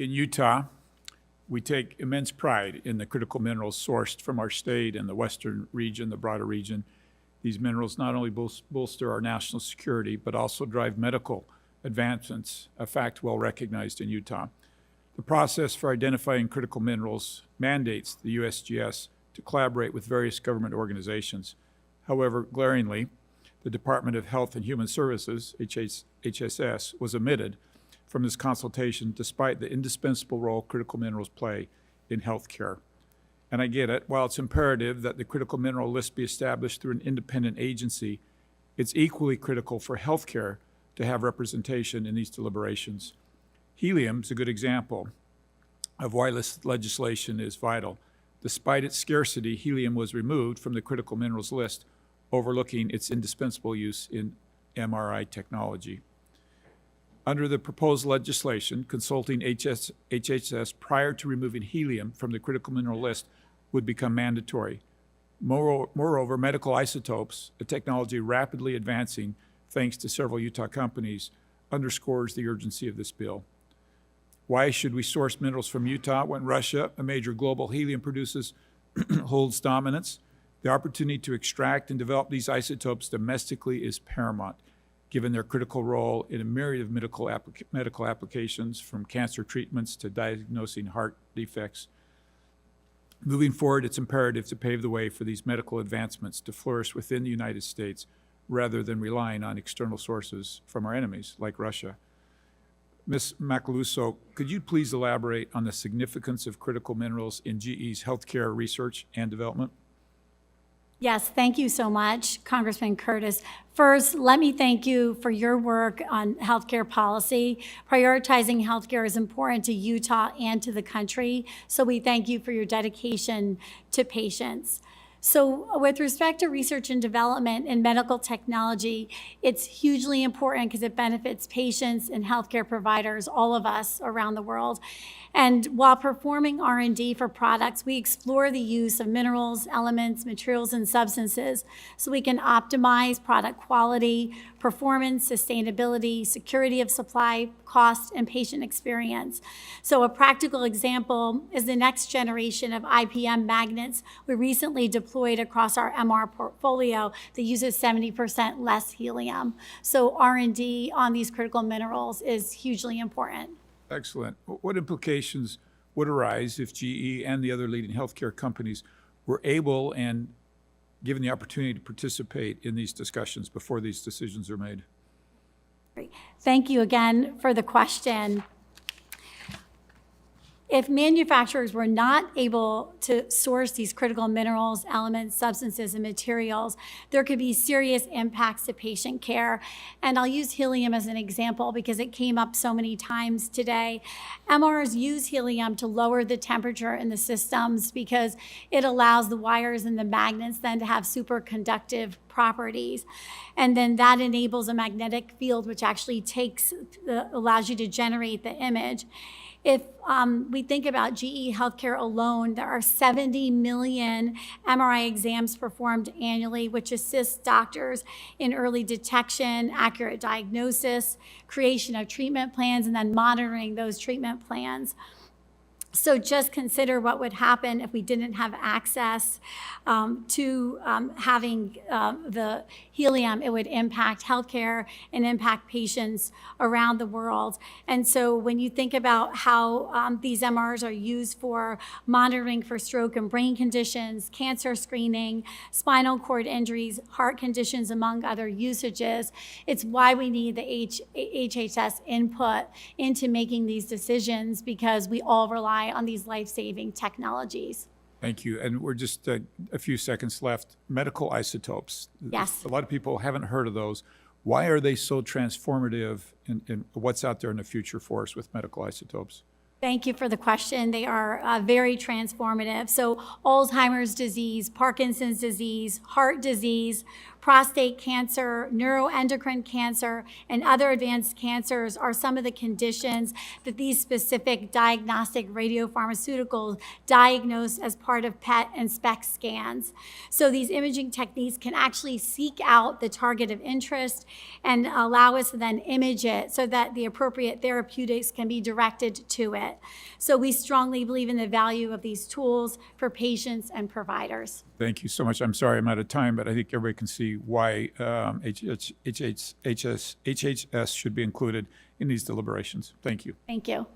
In Utah, we take immense pride in the critical minerals sourced from our state and the western region, the broader region. These minerals not only bolster our national security, but also drive medical advancements, a fact well recognized in Utah. The process for identifying critical minerals mandates the USGS to collaborate with various government organizations. However, glaringly, the Department of Health and Human Services, HHS, was omitted from this consultation despite the indispensable role critical minerals play in healthcare. And I get it, while it's imperative that the critical mineral list be established through an independent agency, it's equally critical for healthcare to have representation in these deliberations. Helium is a good example of why this legislation is vital. Despite its scarcity, helium was removed from the critical minerals list, overlooking its indispensable use in MRI technology. Under the proposed legislation, consulting HHS prior to removing helium from the critical mineral list would become mandatory. Moreover, medical isotopes, a technology rapidly advancing thanks to several Utah companies, underscores the urgency of this bill. Why should we source minerals from Utah when Russia, a major global helium producer, holds dominance? The opportunity to extract and develop these isotopes domestically is paramount, given their critical role in a myriad of medical applications, from cancer treatments to diagnosing heart defects. Moving forward, it's imperative to pave the way for these medical advancements to flourish within the United States rather than relying on external sources from our enemies, like Russia. Ms. Macaluso, could you please elaborate on the significance of critical minerals in GE's healthcare research and development? Yes, thank you so much, Congressman Curtis. First, let me thank you for your work on healthcare policy. Prioritizing healthcare is important to Utah and to the country, so we thank you for your dedication to patients. So with respect to research and development in medical technology, it's hugely important because it benefits patients and healthcare providers, all of us around the world. And while performing R&D for products, we explore the use of minerals, elements, materials, and substances so we can optimize product quality, performance, sustainability, security of supply, cost, and patient experience. So a practical example is the next generation of IPM magnets we recently deployed across our MR portfolio that uses 70% less helium. So R&D on these critical minerals is hugely important. Excellent. What implications would arise if GE and the other leading healthcare companies were able and given the opportunity to participate in these discussions before these decisions are made? Great. Thank you again for the question. If manufacturers were not able to source these critical minerals, elements, substances, and materials, there could be serious impacts to patient care. And I'll use helium as an example because it came up so many times today. MRs use helium to lower the temperature in the systems because it allows the wires and the magnets then to have superconductive properties. And then that enables a magnetic field which actually allows you to generate the image. If we think about GE Healthcare alone, there are 70 million MRI exams performed annually, which assists doctors in early detection, accurate diagnosis, creation of treatment plans, and then monitoring those treatment plans. So just consider what would happen if we didn't have access to having the helium. It would impact healthcare and impact patients around the world. And so when you think about how these MRs are used for monitoring for stroke and brain conditions, cancer screening, spinal cord injuries, heart conditions, among other usages, it's why we need the HHS input into making these decisions, because we all rely on these life-saving technologies. Thank you. And we're just a few seconds left. Medical isotopes. Yes. A lot of people haven't heard of those. Why are they so transformative in what's out there in the future for us with medical isotopes? Thank you for the question. They are very transformative. So Alzheimer's disease, Parkinson's disease, heart disease, prostate cancer, neuroendocrine cancer, and other advanced cancers are some of the conditions that these specific diagnostic radiopharmaceuticals diagnose as part of PET and SPECT scans. So these imaging techniques can actually seek out the target of interest and allow us to then image it so that the appropriate therapeutics can be directed to it. So we strongly believe in the value of these tools for patients and providers. Thank you so much. I'm sorry I'm out of time, but I think everybody can see why HHS should be included in these deliberations. Thank you. Thank you.